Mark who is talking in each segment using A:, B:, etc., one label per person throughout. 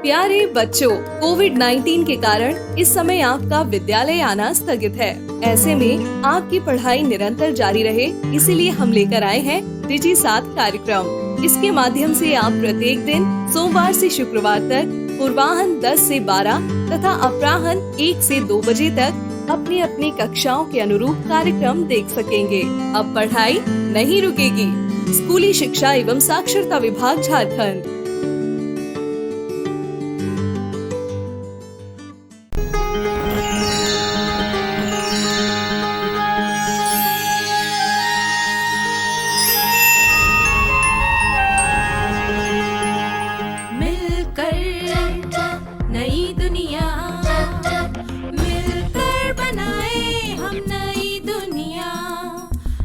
A: प्यारे बच्चों, कोविड-19 के कारण इस समय आपका विद्यालय आना स्थगित है। ऐसे में आपकी पढ़ाई निरंतर जारी रहे, इसीलिए हम लेकर आए हैं डिजी साथ कार्यक्रम। इसके माध्यम से आप प्रत्येक दिन सोमवार से शुक्रवार तक पूर्वाह्न 10 से 12 तथा अपराह्न 1 से 2 बजे तक अपनी अपनी कक्षाओं के अनुरूप कार्यक्रम देख सकेंगे। अब पढ़ाई नहीं रुकेगी। स्कूली शिक्षा एवं साक्षरता विभाग झारखंड।
B: नई दुनिया मिलकर बनाए हम नई दुनिया,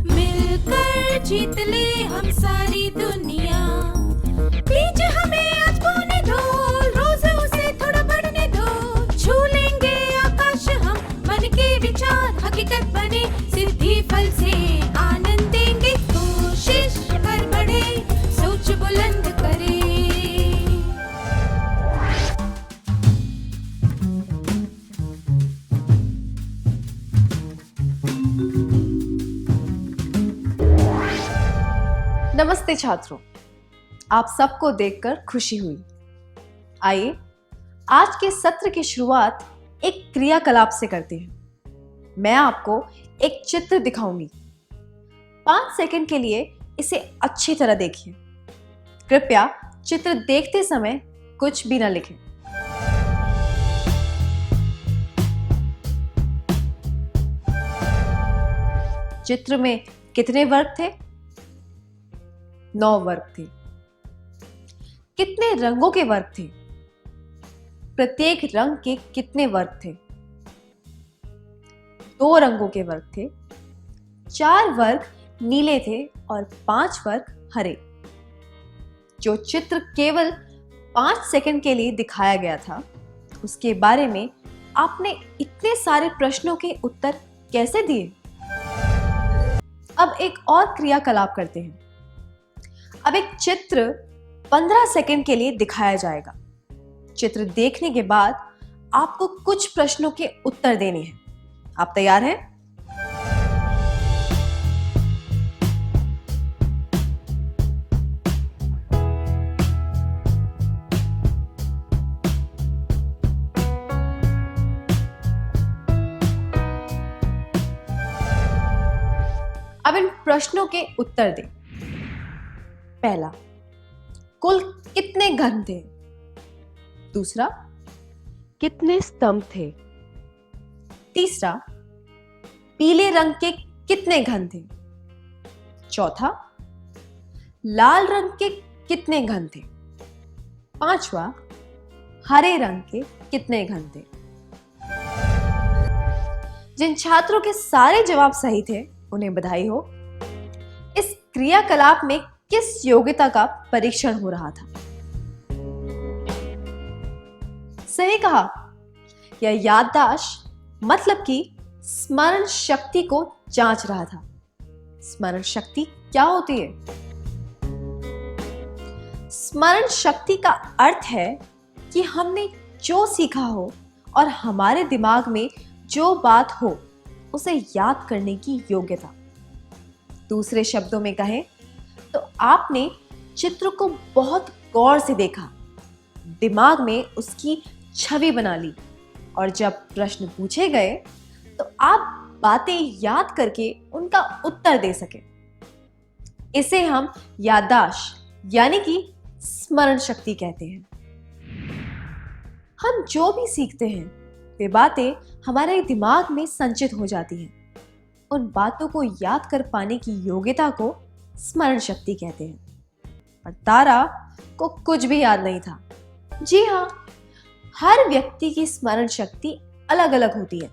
B: मिलकर जीत ले हम सारी दुनिया। बीच हमें आज बोने दो, रोज उसे थोड़ा बढ़ने दो। छू लेंगे आकाश हम, मन के विचार हकीकत बने। सिद्धि फल से आनंद देंगे, कोशिश कर बढ़े, सोच बुलंद करे।
C: नमस्ते छात्रों, आप सबको देखकर खुशी हुई। आइए आज के सत्र की शुरुआत एक क्रियाकलाप से करते हैं। मैं आपको एक चित्र दिखाऊंगी। 5 सेकंड के लिए इसे अच्छी तरह देखिए। कृपया चित्र देखते समय कुछ भी न लिखें। चित्र में कितने वर्ग थे? 9 वर्ग थे। कितने रंगों के वर्ग थे? प्रत्येक रंग के कितने वर्ग थे? 2 रंगों के वर्ग थे। 4 वर्ग नीले थे और 5 वर्ग हरे। जो चित्र केवल 5 सेकंड के लिए दिखाया गया था, उसके बारे में आपने इतने सारे प्रश्नों के उत्तर कैसे दिए? अब एक और क्रियाकलाप करते हैं। अब एक चित्र 15 सेकंड के लिए दिखाया जाएगा। चित्र देखने के बाद आपको कुछ प्रश्नों के उत्तर देने हैं। आप तैयार हैं? अब इन प्रश्नों के उत्तर दें। पहला, कुल कितने घन थे? दूसरा, कितने स्तंभ थे? तीसरा, पीले रंग के कितने घन थे? चौथा, लाल रंग के कितने घन थे? पांचवा, हरे रंग के कितने घन थे? जिन छात्रों के सारे जवाब सही थे, उन्हें बधाई हो। इस क्रियाकलाप में किस योग्यता का परीक्षण हो रहा था? सही कहा, यह याददाश्त मतलब कि स्मरण शक्ति को जांच रहा था। स्मरण शक्ति क्या होती है? स्मरण शक्ति का अर्थ है कि हमने जो सीखा हो और हमारे दिमाग में जो बात हो, उसे याद करने की योग्यता। दूसरे शब्दों में कहें तो आपने चित्र को बहुत गौर से देखा, दिमाग में उसकी छवि बना ली और जब प्रश्न पूछे गए तो आप बातें याद करके उनका उत्तर दे सके। इसे हम याददाश्त यानी कि स्मरण शक्ति कहते हैं। हम जो भी सीखते हैं, वे बातें हमारे दिमाग में संचित हो जाती हैं। उन बातों को याद कर पाने की योग्यता को स्मरण शक्ति कहते हैं। पर तारा को कुछ भी याद नहीं था। जी हाँ, हर व्यक्ति की स्मरण शक्ति अलग अलग होती है।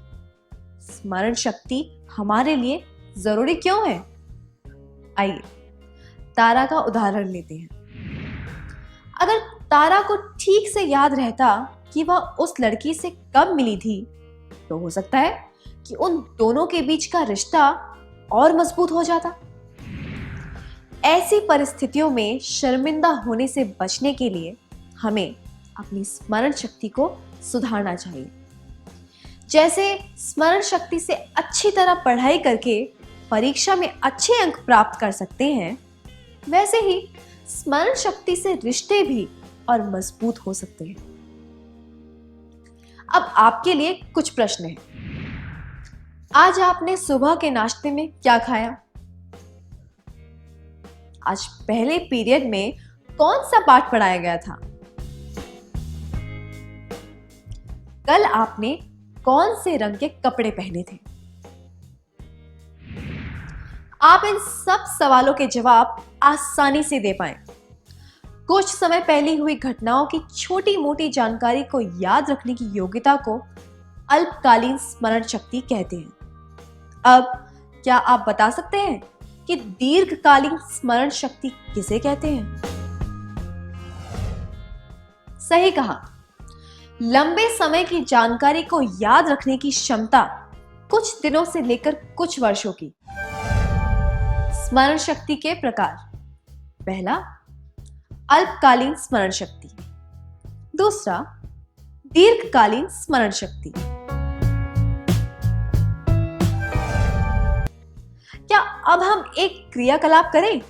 C: स्मरण शक्ति हमारे लिए जरूरी क्यों है? आइए तारा का उदाहरण लेते हैं। अगर तारा को ठीक से याद रहता कि वह उस लड़की से कब मिली थी, तो हो सकता है कि उन दोनों के बीच का रिश्ता और मजबूत हो जाता। ऐसी परिस्थितियों में शर्मिंदा होने से बचने के लिए हमें अपनी स्मरण शक्ति को सुधारना चाहिए। जैसे स्मरण शक्ति से अच्छी तरह पढ़ाई करके परीक्षा में अच्छे अंक प्राप्त कर सकते हैं, वैसे ही स्मरण शक्ति से रिश्ते भी और मजबूत हो सकते हैं। अब आपके लिए कुछ प्रश्न हैं। आज आपने सुबह के नाश्ते में क्या खाया? आज पहले पीरियड में कौन सा पाठ पढ़ाया गया था? कल आपने कौन से रंग के कपड़े पहने थे? आप इन सब सवालों के जवाब आसानी से दे पाएं। कुछ समय पहले हुई घटनाओं की छोटी मोटी जानकारी को याद रखने की योग्यता को अल्पकालीन स्मरण शक्ति कहते हैं। अब क्या आप बता सकते हैं कि दीर्घकालीन स्मरण शक्ति किसे कहते हैं? सही कहा। लंबे समय की जानकारी को याद रखने की क्षमता कुछ दिनों से लेकर कुछ वर्षों की। स्मरण शक्ति के प्रकार: पहला, अल्पकालीन स्मरण शक्ति। दूसरा, दीर्घकालीन स्मरण शक्ति। क्या अब हम एक क्रियाकलाप करें?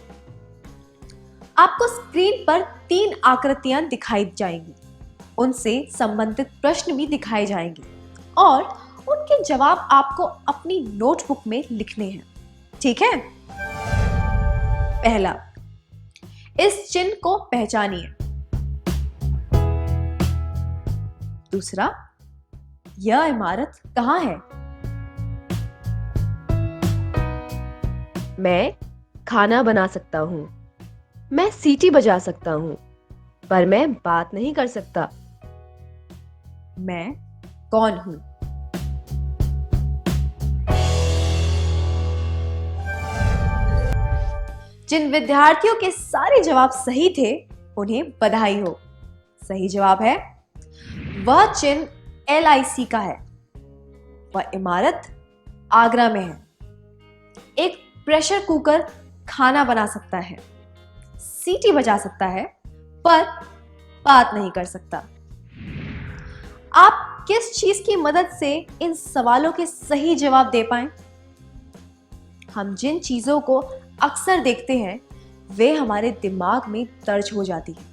C: आपको स्क्रीन पर 3 आकृतियां दिखाई जाएंगी, उनसे संबंधित प्रश्न भी दिखाए जाएंगे और उनके जवाब आपको अपनी नोटबुक में लिखने हैं। ठीक है? पहला, इस चिन्ह को पहचानिए। दूसरा, यह इमारत कहां है?
D: मैं खाना बना सकता हूं, मैं सीटी बजा सकता हूं, पर मैं बात नहीं कर सकता।
C: मैं कौन हूं? जिन विद्यार्थियों के सारे जवाब सही थे, उन्हें बधाई हो। सही जवाब है, वह चिन्ह LIC का है। वह इमारत आगरा में है। एक प्रेशर कुकर खाना बना सकता है, सीटी बजा सकता है, पर बात नहीं कर सकता। आप किस चीज की मदद से इन सवालों के सही जवाब दे पाएं? हम जिन चीजों को अक्सर देखते हैं, वे हमारे दिमाग में दर्ज हो जाती हैं।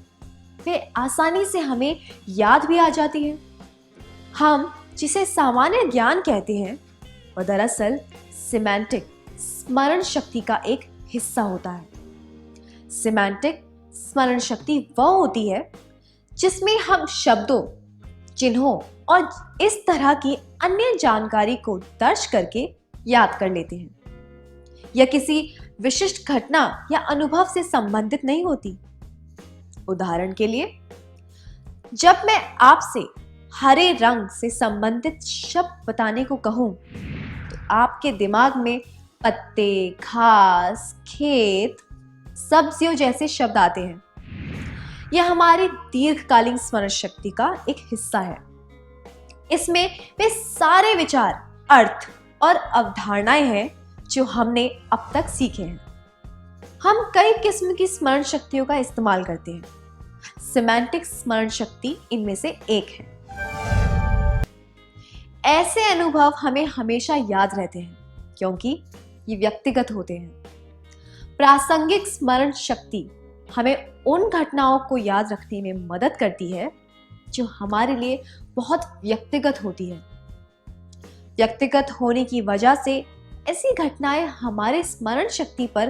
C: वे आसानी से हमें याद भी आ जाती हैं। हम जिसे सामान्य ज्ञान कहते हैं, वह दरअसल सिमेंटिक स्मरण शक्ति का एक हिस्सा होता है। सिमेंटिक स्मरण शक्ति वह होती है जिसमें हम शब्दों, चिन्हों और इस तरह की अन्य जानकारी को दर्ज करके याद कर लेते हैं। यह किसी विशिष्ट घटना या अनुभव से संबंधित नहीं होती। उदाहरण के लिए, जब मैं आपसे हरे रंग से संबंधित शब्द बताने को कहूं, तो आपके दिमाग में पत्ते, घास, खेत, सब्जियों जैसे शब्द आते हैं। यह हमारी दीर्घकालीन स्मरण शक्ति का एक हिस्सा है। इसमें वे सारे विचार, अर्थ और अवधारणाएं हैं जो हमने अब तक सीखे हैं। हम कई किस्म की स्मरण शक्तियों का इस्तेमाल करते हैं। सिमेंटिक स्मरण शक्ति इनमें से एक है। ऐसे अनुभव हमें हमेशा याद रहते हैं क्योंकि ये व्यक्तिगत होते हैं। प्रासंगिक स्मरण शक्ति हमें उन घटनाओं को याद रखने में मदद करती है जो हमारे लिए बहुत व्यक्तिगत होती है। व्यक्तिगत होने की वजह से ऐसी घटनाएं हमारे स्मरण शक्ति पर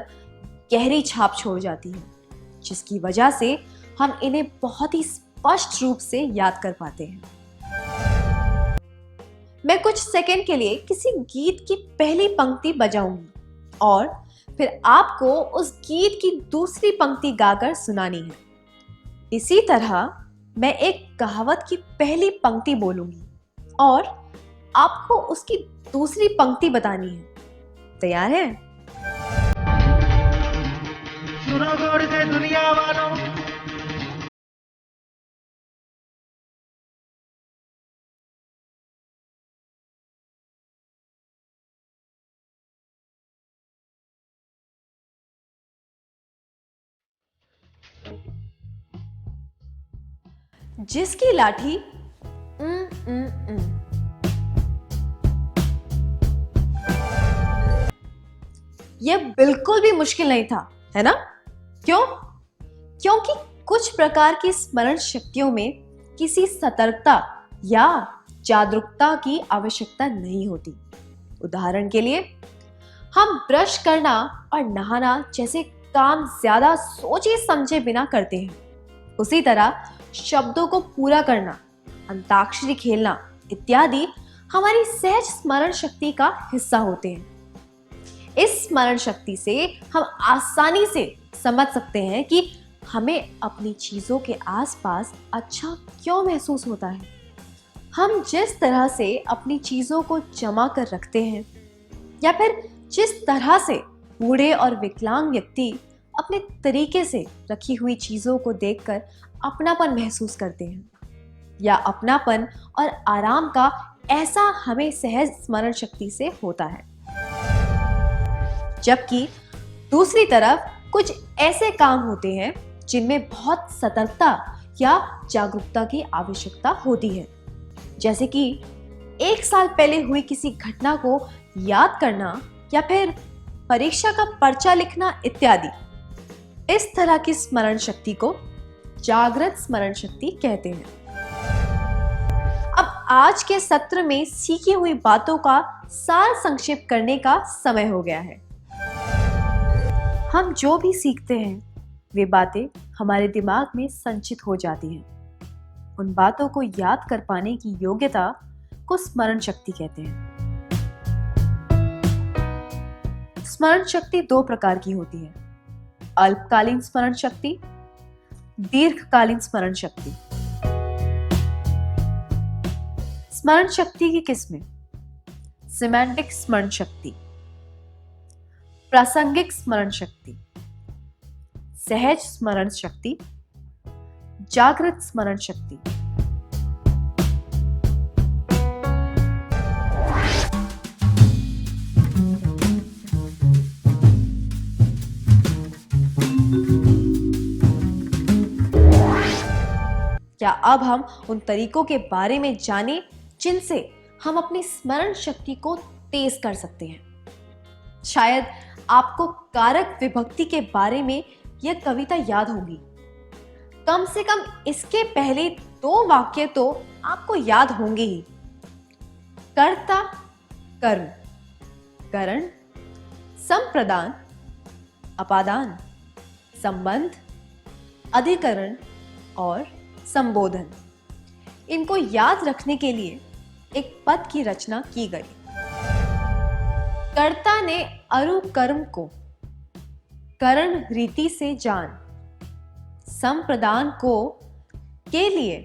C: गहरी छाप छोड़ जाती हैं, जिसकी वजह से हम इन्हें बहुत ही स्पष्ट रूप से याद कर पाते हैं। मैं कुछ सेकंड के लिए किसी गीत की पहली पंक्ति बजाऊंगी और फिर आपको उस गीत की दूसरी पंक्ति गाकर सुनानी है। इसी तरह मैं एक कहावत की पहली पंक्ति बोलूंगी और आपको उसकी दूसरी पंक्ति बतानी है। तैयार है?
E: सुनो गौर से दुनिया वालों,
C: जिसकी लाठी यह बिल्कुल भी मुश्किल नहीं था, है ना? क्यों? क्योंकि कुछ प्रकार की स्मरण शक्तियों में किसी सतर्कता या जागरूकता की आवश्यकता नहीं होती। उदाहरण के लिए, हम ब्रश करना और नहाना जैसे काम ज्यादा सोचे समझे बिना करते हैं। उसी तरह शब्दों को पूरा करना, अंताक्षरी खेलना इत्यादि हमारी सहज स्मरण शक्ति का हिस्सा होते हैं। इस स्मरण शक्ति से हम आसानी से समझ सकते हैं कि हमें अपनी चीजों के आसपास अच्छा क्यों महसूस होता है। हम जिस तरह से अपनी चीजों को जमा कर रखते हैं या फिर जिस तरह से बूढ़े और विकलांग व्यक्ति अपने तरीके से रखी हुई चीजों को देखकर अपनापन महसूस करते हैं, या अपनापन और आराम का ऐसा हमें सहज स्मरण शक्ति से होता है। जबकि दूसरी तरफ कुछ ऐसे काम होते हैं जिनमें बहुत सतर्कता या जागरूकता की आवश्यकता होती है, जैसे कि 1 साल पहले हुई किसी घटना को याद करना या फिर परीक्षा का पर्चा लिखना इत्यादि। इस तरह की स्मरण शक्ति को जागृत स्मरण शक्ति कहते हैं। अब आज के सत्र में सीखी हुई बातों का सार संक्षेप करने का समय हो गया है। हम जो भी सीखते हैं वे बातें हमारे दिमाग में संचित हो जाती हैं। उन बातों को याद कर पाने की योग्यता को स्मरण शक्ति कहते हैं। स्मरण शक्ति 2 प्रकार की होती है, अल्पकालीन स्मरण शक्ति, दीर्घकालीन स्मरण शक्ति। स्मरण शक्ति की किस्में: सिमेंटिक स्मरण शक्ति, प्रासंगिक स्मरण शक्ति, सहज स्मरण शक्ति, जागृत स्मरण शक्ति। क्या अब हम उन तरीकों के बारे में जानें जिनसे हम अपनी स्मरण शक्ति को तेज कर सकते हैं? शायद आपको कारक विभक्ति के बारे में यह कविता याद होगी। कम से कम इसके पहले 2 वाक्य तो आपको याद होंगे ही। कर्ता, कर्म, करण, संप्रदान, अपादान, संबंध, अधिकरण और संबोधन। इनको याद रखने के लिए एक पद की रचना की गई। कर्ता ने अरु कर्म को करण रीति से जान, संप्रदान को के लिए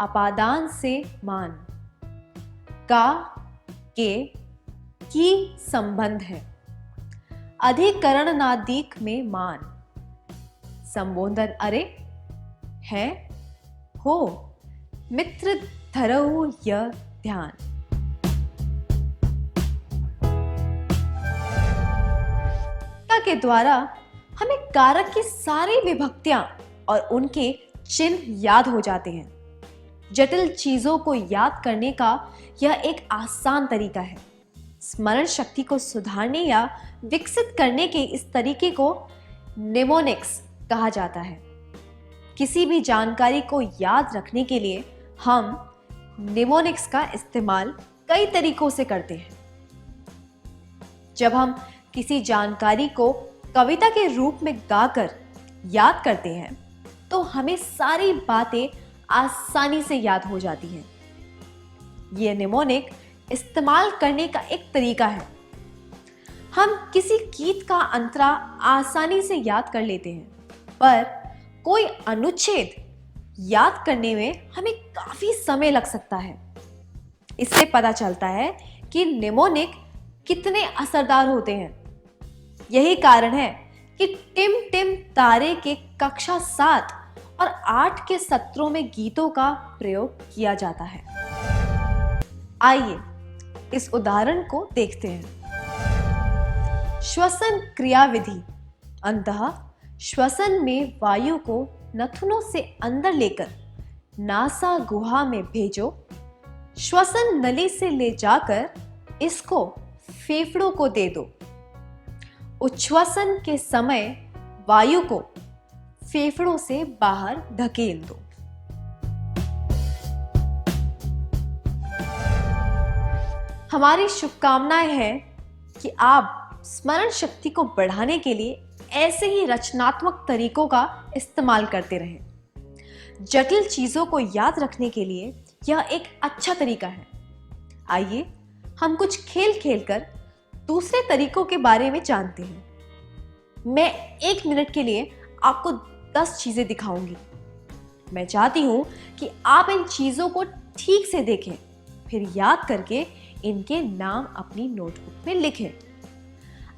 C: अपादान से मान, का के की संबंध है, अधिकरण नादिक में मान, संबोधन अरे है हो, मित्र धरऊ यह ध्यान। के द्वारा हमें कारक की सारी विभक्तियां और उनके चिन्ह याद हो जाते हैं। जटिल चीजों को याद करने का यह एक आसान तरीका है। स्मरण शक्ति को सुधारने या विकसित करने के इस तरीके को निमोनिक्स कहा जाता है। किसी भी जानकारी को याद रखने के लिए हम निमोनिक्स का इस्तेमाल कई तरीकों से करते हैं। जब हम किसी जानकारी को कविता के रूप में गाकर याद करते हैं तो हमें सारी बातें आसानी से याद हो जाती हैं। यह निमोनिक इस्तेमाल करने का एक तरीका है। हम किसी गीत का अंतरा आसानी से याद कर लेते हैं, पर कोई अनुच्छेद याद करने में हमें काफी समय लग सकता है। इससे पता चलता है कि निमोनिक कितने असरदार होते हैं। यही कारण है कि टिम टिम तारे के कक्षा 7 और 8 के सत्रों में गीतों का प्रयोग किया जाता है। आइए इस उदाहरण को देखते हैं। श्वसन क्रियाविधि अंतः श्वसन में वायु को नथुनों से अंदर लेकर नासा गुहा में भेजो, श्वसन नली से ले जाकर इसको फेफड़ों को दे दो। उच्छ्वसन के समय वायु को फेफड़ों से बाहर धकेल दो। हमारी शुभकामनाएं हैं कि आप स्मरण शक्ति को बढ़ाने के लिए ऐसे ही रचनात्मक तरीकों का इस्तेमाल करते रहें। जटिल चीजों को याद रखने के लिए यह एक अच्छा तरीका है। आइए हम कुछ खेल खेलकर दूसरे तरीकों के बारे में जानते हैं। मैं 1 मिनट के लिए आपको 10 चीजें दिखाऊंगी। मैं चाहती हूं कि आप इन चीजों को ठीक से देखें, फिर याद करके इनके नाम अपनी नोटबुक में लिखें।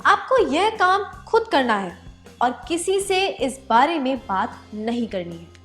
C: आपको यह काम खुद करना है और किसी से इस बारे में बात नहीं करनी है।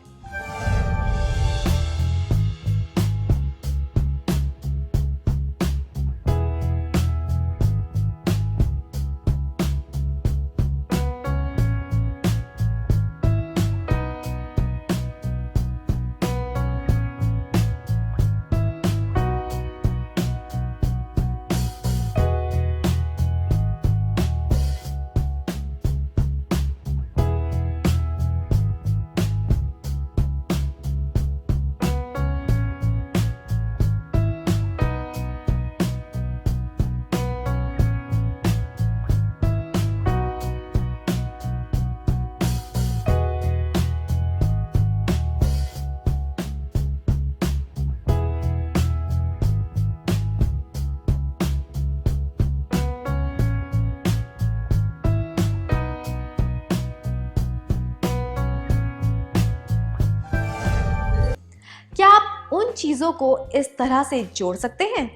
C: क्या आप उन चीजों को इस तरह से जोड़ सकते हैं?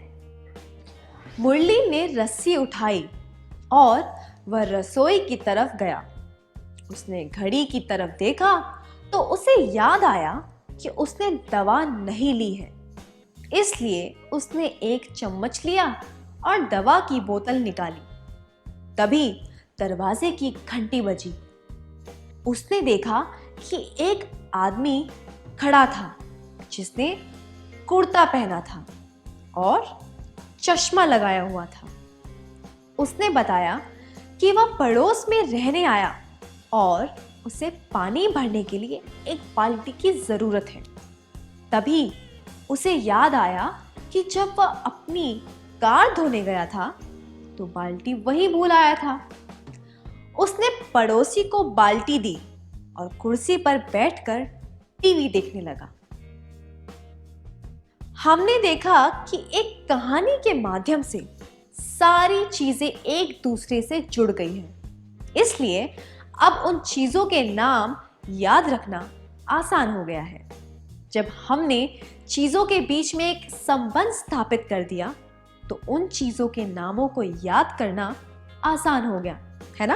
C: मुरली ने रस्सी उठाई और वह रसोई की तरफ गया। उसने घड़ी की तरफ देखा तो उसे याद आया कि उसने दवा नहीं ली है, इसलिए उसने एक चम्मच लिया और दवा की बोतल निकाली। तभी दरवाजे की घंटी बजी। उसने देखा कि एक आदमी खड़ा था जिसने कुर्ता पहना था और चश्मा लगाया हुआ था। उसने बताया कि वह पड़ोस में रहने आया और उसे पानी भरने के लिए एक बाल्टी की जरूरत है। तभी उसे याद आया कि जब वह अपनी कार धोने गया था तो बाल्टी वहीं भूल आया था। उसने पड़ोसी को बाल्टी दी और कुर्सी पर बैठकर टीवी देखने लगा। हमने देखा कि एक कहानी के माध्यम से सारी चीजें एक दूसरे से जुड़ गई हैं। इसलिए अब उन चीजों के नाम याद रखना आसान हो गया है। जब हमने चीजों के बीच में एक संबंध स्थापित कर दिया तो उन चीजों के नामों को याद करना आसान हो गया, है ना?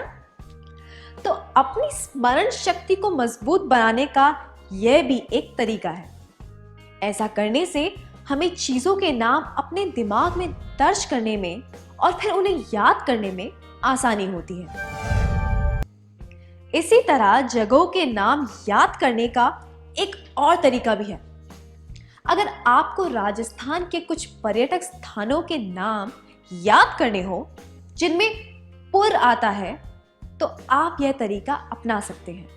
C: तो अपनी स्मरण शक्ति को मजबूत बनाने का यह भी एक तरीका है। ऐसा करने से हमें चीजों के नाम अपने दिमाग में दर्ज करने में और फिर उन्हें याद करने में आसानी होती है। इसी तरह जगहों के नाम याद करने का एक और तरीका भी है। अगर आपको राजस्थान के कुछ पर्यटक स्थानों के नाम याद करने हो जिनमें पुर आता है तो आप यह तरीका अपना सकते हैं।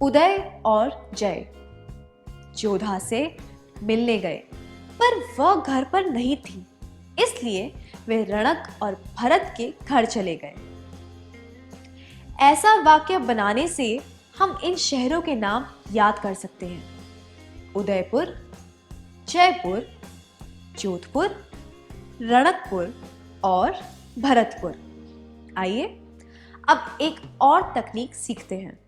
C: उदय और जय जोधा से मिलने गए पर वह घर पर नहीं थी, इसलिए वे रणक और भरत के घर चले गए। ऐसा वाक्य बनाने से हम इन शहरों के नाम याद कर सकते हैं। उदयपुर, जयपुर, जोधपुर, रणकपुर और भरतपुर। आइए अब एक और तकनीक सीखते हैं।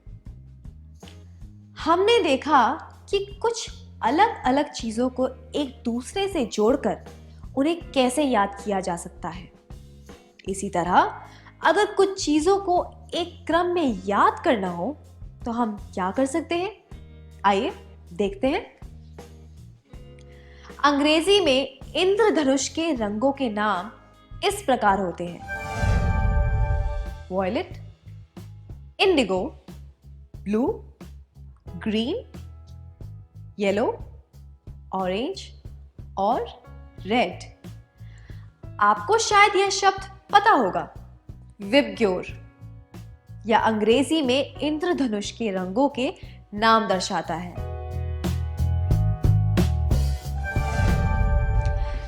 C: हमने देखा कि कुछ अलग अलग चीजों को एक दूसरे से जोड़कर उन्हें कैसे याद किया जा सकता है। इसी तरह अगर कुछ चीजों को एक क्रम में याद करना हो तो हम क्या कर सकते हैं? आइए देखते हैं। अंग्रेजी में इंद्रधनुष के रंगों के नाम इस प्रकार होते हैं: violet, indigo, blue, green, yellow, orange और रेड। आपको शायद यह शब्द पता होगा, विबग्योर, या अंग्रेजी में इंद्रधनुष के रंगों के नाम दर्शाता है।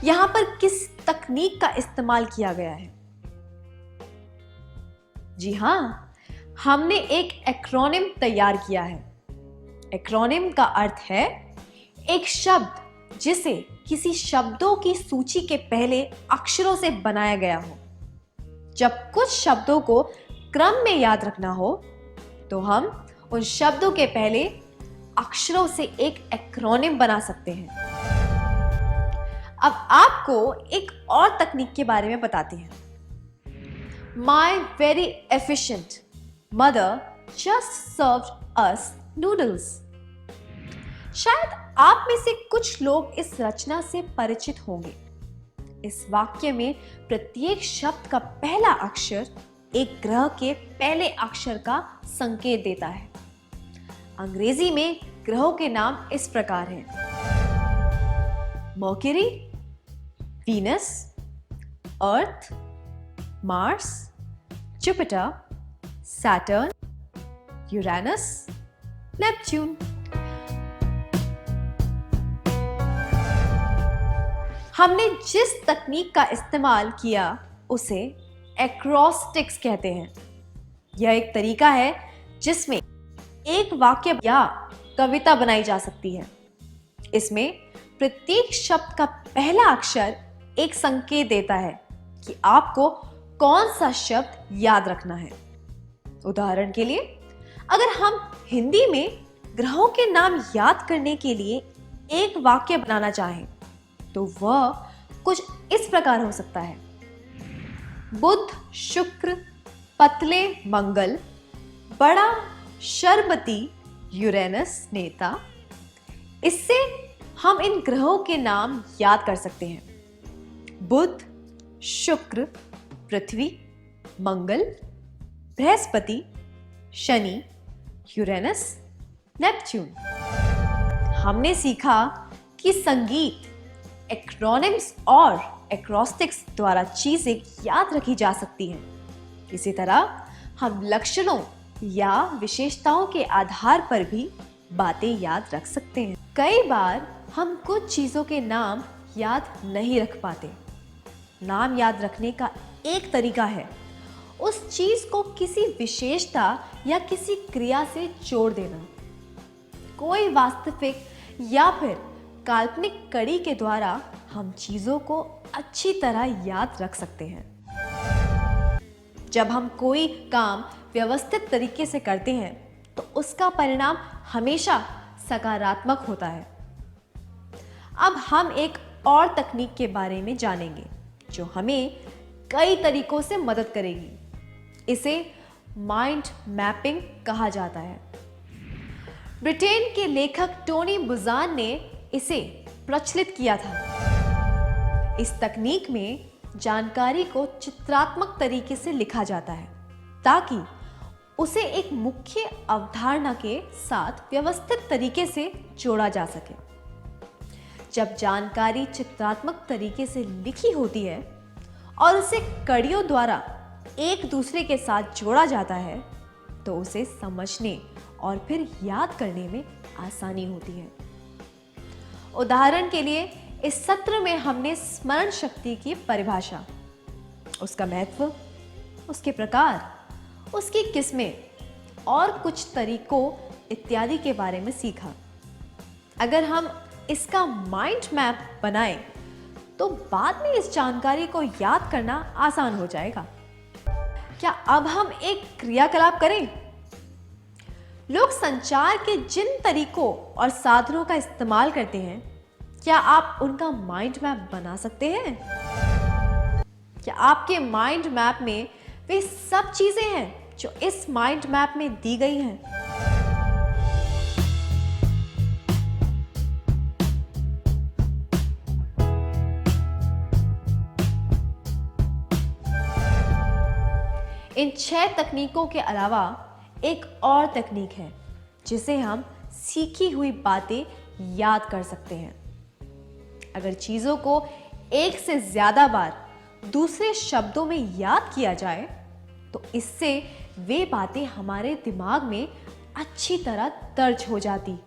C: यहां पर किस तकनीक का इस्तेमाल किया गया है? जी हां, हमने एक एक्रोनिम तैयार किया है। एक्रोनिम का अर्थ है एक शब्द जिसे किसी शब्दों की सूची के पहले अक्षरों से बनाया गया हो। जब कुछ शब्दों को क्रम में याद रखना हो तो हम उन शब्दों के पहले अक्षरों से एक एक्रोनिम बना सकते हैं। अब आपको एक और तकनीक के बारे में बताते हैं। My very efficient mother just served us noodles. शायद आप में से कुछ लोग इस रचना से परिचित होंगे। इस वाक्य में प्रत्येक शब्द का पहला अक्षर एक ग्रह के पहले अक्षर का संकेत देता है। अंग्रेजी में ग्रहों के नाम इस प्रकार हैं: Mercury, Venus, Earth, Mars, Jupiter, Saturn, Uranus, Neptune. हमने जिस तकनीक का इस्तेमाल किया उसे एक्रोस्टिक्स कहते हैं। यह एक तरीका है जिसमें एक वाक्य या कविता बनाई जा सकती है। इसमें प्रत्येक शब्द का पहला अक्षर एक संकेत देता है कि आपको कौन सा शब्द याद रखना है। उदाहरण के लिए, अगर हम हिंदी में ग्रहों के नाम याद करने के लिए एक वाक्य बनाना चाहें तो वह कुछ इस प्रकार हो सकता है: बुध, शुक्र, पतले मंगल, बड़ा शरबती यूरेनस नेता। इससे हम इन ग्रहों के नाम याद कर सकते हैं: बुध, शुक्र, पृथ्वी, मंगल, बृहस्पति, शनि, यूरेनस, नेपच्यून। हमने सीखा कि संगीत, एक्रोनिम्स और एक्रोस्टिक्स द्वारा चीजें याद रखी जा सकती हैं। इसी तरह हम लक्षणों या विशेषताओं के आधार पर भी बातें याद रख सकते हैं। कई बार हम कुछ चीजों के नाम याद नहीं रख पाते। नाम याद रखने का एक तरीका है उस चीज को किसी विशेषता या किसी क्रिया से जोड़ देना। कोई वास्तविक या फिर काल्पनिक कड़ी के द्वारा हम चीजों को अच्छी तरह याद रख सकते हैं। जब हम कोई काम व्यवस्थित तरीके से करते हैं तो उसका परिणाम हमेशा सकारात्मक होता है। अब हम एक और तकनीक के बारे में जानेंगे जो हमें कई तरीकों से मदद करेगी। इसे माइंड मैपिंग कहा जाता है। ब्रिटेन के लेखक टोनी बुजान ने इसे प्रचलित किया था। इस तकनीक में जानकारी को चित्रात्मक तरीके से लिखा जाता है ताकि उसे एक मुख्य अवधारणा के साथ व्यवस्थित तरीके से जोड़ा जा सके। जब जानकारी चित्रात्मक तरीके से लिखी होती है और उसे कड़ियों द्वारा एक दूसरे के साथ जोड़ा जाता है तो उसे समझने और फिर याद करने में आसानी होती है। उदाहरण के लिए, इस सत्र में हमने स्मरण शक्ति की परिभाषा, उसका महत्व, उसके प्रकार, उसकी किस्में और कुछ तरीकों इत्यादि के बारे में सीखा। अगर हम इसका माइंड मैप बनाएं तो बाद में इस जानकारी को याद करना आसान हो जाएगा। क्या अब हम एक क्रियाकलाप करें? लोग संचार के जिन तरीकों और साधनों का इस्तेमाल करते हैं, क्या आप उनका माइंड मैप बना सकते हैं? क्या आपके माइंड मैप में वे सब चीजें हैं जो इस माइंड मैप में दी गई हैं? इन 6 तकनीकों के अलावा एक और तकनीक है जिसे हम सीखी हुई बातें याद कर सकते हैं। अगर चीजों को एक से ज्यादा बार दूसरे शब्दों में याद किया जाए तो इससे वे बातें हमारे दिमाग में अच्छी तरह दर्ज हो जाती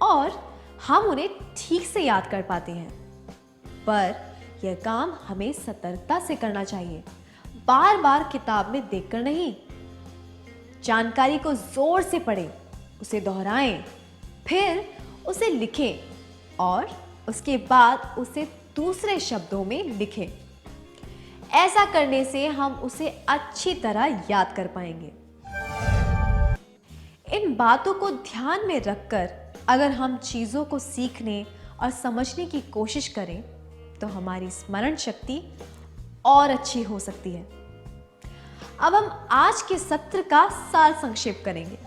C: और हम उन्हें ठीक से याद कर पाते हैं। पर यह काम हमें सतर्कता से करना चाहिए, बार बार किताब में देखकर नहीं। जानकारी को जोर से पढ़ें, उसे दोहराएं, फिर उसे लिखें और उसके बाद उसे दूसरे शब्दों में लिखें। ऐसा करने से हम उसे अच्छी तरह याद कर पाएंगे। इन बातों को ध्यान में रखकर अगर हम चीजों को सीखने और समझने की कोशिश करें तो हमारी स्मरण शक्ति और अच्छी हो सकती है। अब हम आज के सत्र का सार संक्षेप करेंगे।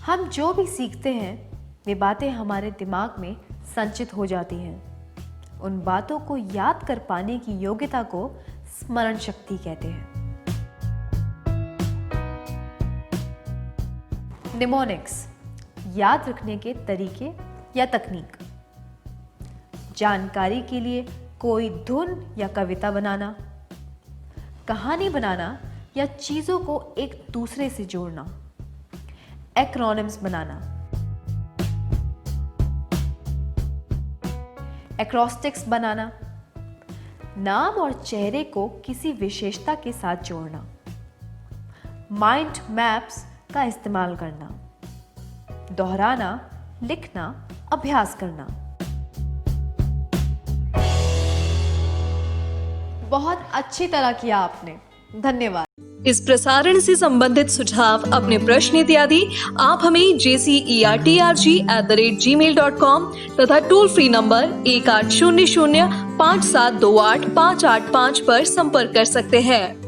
C: हम जो भी सीखते हैं वे बातें हमारे दिमाग में संचित हो जाती हैं। उन बातों को याद कर पाने की योग्यता को स्मरण शक्ति कहते हैं। निमोनिक्स, याद रखने के तरीके या तकनीक। जानकारी के लिए कोई धुन या कविता बनाना, कहानी बनाना या चीजों को एक दूसरे से जोड़ना। एक्रोनिम्स बनाना, एक्रोस्टिक्स बनाना, नाम और चेहरे को किसी विशेषता के साथ जोड़ना। माइंड मैप्स का इस्तेमाल करना, दोहराना, लिखना, अभ्यास करना। बहुत अच्छी तरह किया आपने, धन्यवाद।
A: इस प्रसारण से संबंधित सुझाव, अपने प्रश्न इत्यादि आप हमें jcertrg@gmail.com तथा टोल फ्री नंबर 1800 5728 585 पर संपर्क कर सकते हैं।